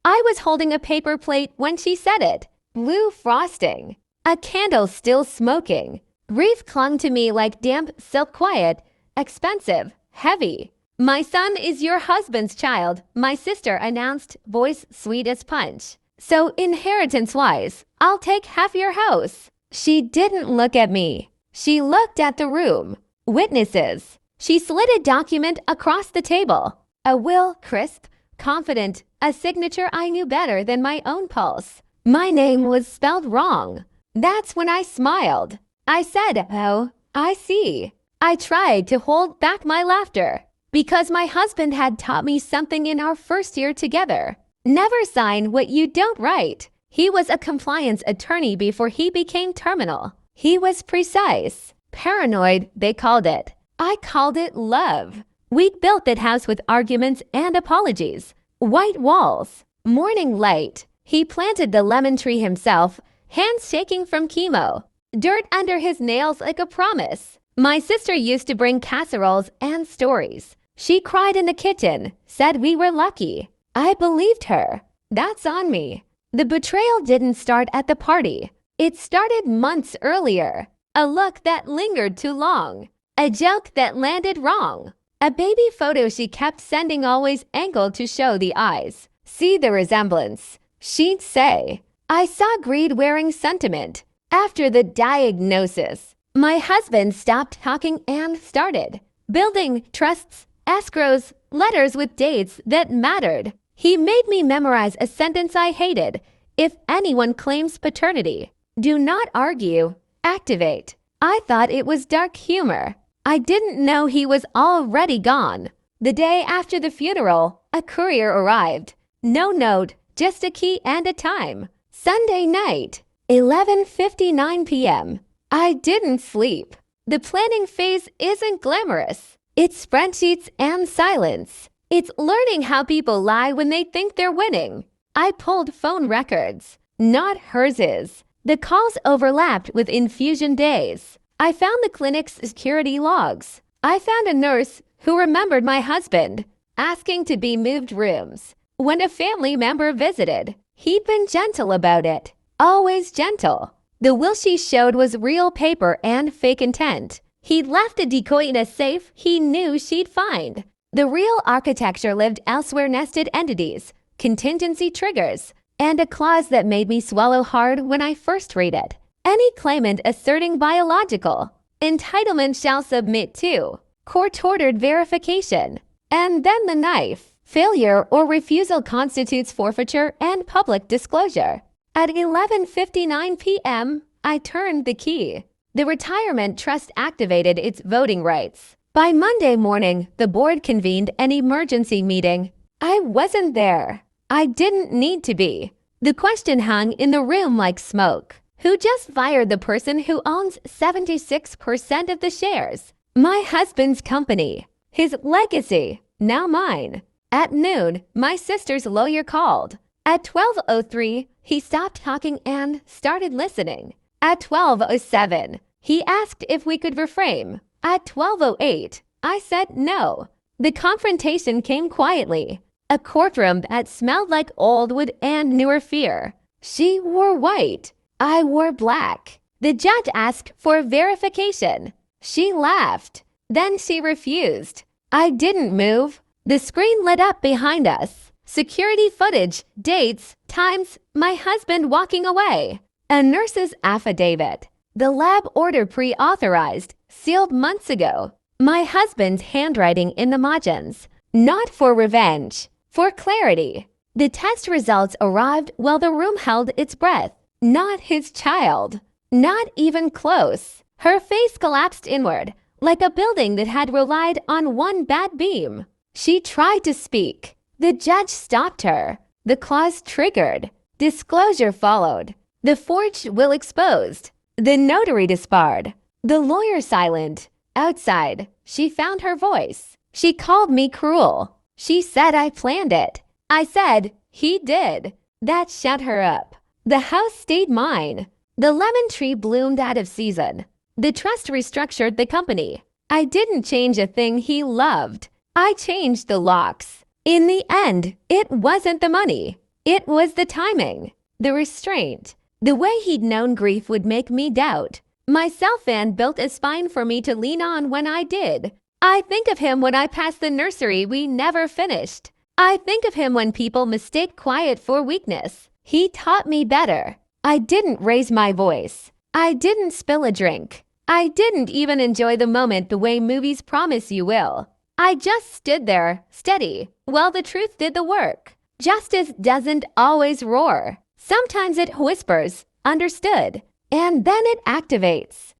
I was holding a paper plate when she said it. Blue frosting. A candle still smoking. Wreath clung to me like damp silk, quiet, expensive, heavy. My son is your husband's child, my sister announced, voice sweet as punch. So inheritance-wise, I'll take half your house. She didn't look at me. She looked at the room. Witnesses. She slid a document across the table. A will, crisp, confident, a signature I knew better than my own pulse. My name was spelled wrong. That's when I smiled. I said, "Oh, I see." I tried to hold back my laughter because my husband had taught me something in our first year together. Never sign what you don't write. He was a compliance attorney before he became terminal. He was precise. Paranoid, they called it. I called it love. We built that house with arguments and apologies. White walls. Morning light. He planted the lemon tree himself, hands shaking from chemo. Dirt under his nails like a promise. My sister used to bring casseroles and stories. She cried in the kitchen, said we were lucky. I believed her. That's on me. The betrayal didn't start at the party. It started months earlier. A look that lingered too long. A joke that landed wrong. A baby photo she kept sending, always angled to show the eyes. See the resemblance. She'd say. I saw greed wearing sentiment. After the diagnosis, my husband stopped talking and started building trusts, escrows, letters with dates that mattered. He made me memorize a sentence I hated. If anyone claims paternity, do not argue, activate. I thought it was dark humor. I didn't know he was already gone. The day after the funeral, a courier arrived. No note, just a key and a time. Sunday night, 11:59 p.m. I didn't sleep. The planning phase isn't glamorous. It's spreadsheets and silence. It's learning how people lie when they think they're winning. I pulled phone records. Not hers. The calls overlapped with infusion days. I found the clinic's security logs. I found a nurse who remembered my husband, asking to be moved rooms. When a family member visited, he'd been gentle about it. Always gentle. The will she showed was real paper and fake intent. He'd left a decoy in a safe he knew she'd find. The real architecture lived elsewhere, nested entities, contingency triggers, and a clause that made me swallow hard when I first read it. Any claimant asserting biological entitlement shall submit to court-ordered verification. And then the knife. Failure or refusal constitutes forfeiture and public disclosure. At 11:59 p.m., I turned the key. The retirement trust activated its voting rights. By Monday morning, the board convened an emergency meeting. I wasn't there. I didn't need to be. The question hung in the room like smoke. Who just fired the person who owns 76% of the shares? My husband's company. His legacy, now mine. At noon, my sister's lawyer called. At 12:03, he stopped talking and started listening. At 12:07, he asked if we could reframe. At 12:08, I said no. The confrontation came quietly. A courtroom that smelled like old wood and newer fear. She wore white. I wore black. The judge asked for verification. She laughed. Then she refused. I didn't move. The screen lit up behind us. Security footage, dates, times, my husband walking away. A nurse's affidavit. The lab order pre-authorized, sealed months ago. My husband's handwriting in the margins. Not for revenge, for clarity. The test results arrived while the room held its breath. Not his child. Not even close. Her face collapsed inward, like a building that had relied on one bad beam. She tried to speak. The judge stopped her. The clause triggered. Disclosure followed. The forged will exposed. The notary disbarred. The lawyer silent. Outside, she found her voice. She called me cruel. She said I planned it. I said, he did. That shut her up. The house stayed mine. The lemon tree bloomed out of season. The trust restructured the company. I didn't change a thing he loved. I changed the locks. In the end, it wasn't the money. It was the timing, the restraint, the way he'd known grief would make me doubt myself and built a spine for me to lean on when I did. I think of him when I passed the nursery we never finished. I think of him when people mistake quiet for weakness. He taught me better. I didn't raise my voice. I didn't spill a drink. I didn't even enjoy the moment the way movies promise you will. I just stood there, steady, while the truth did the work. Justice doesn't always roar. Sometimes it whispers, understood, and then it activates.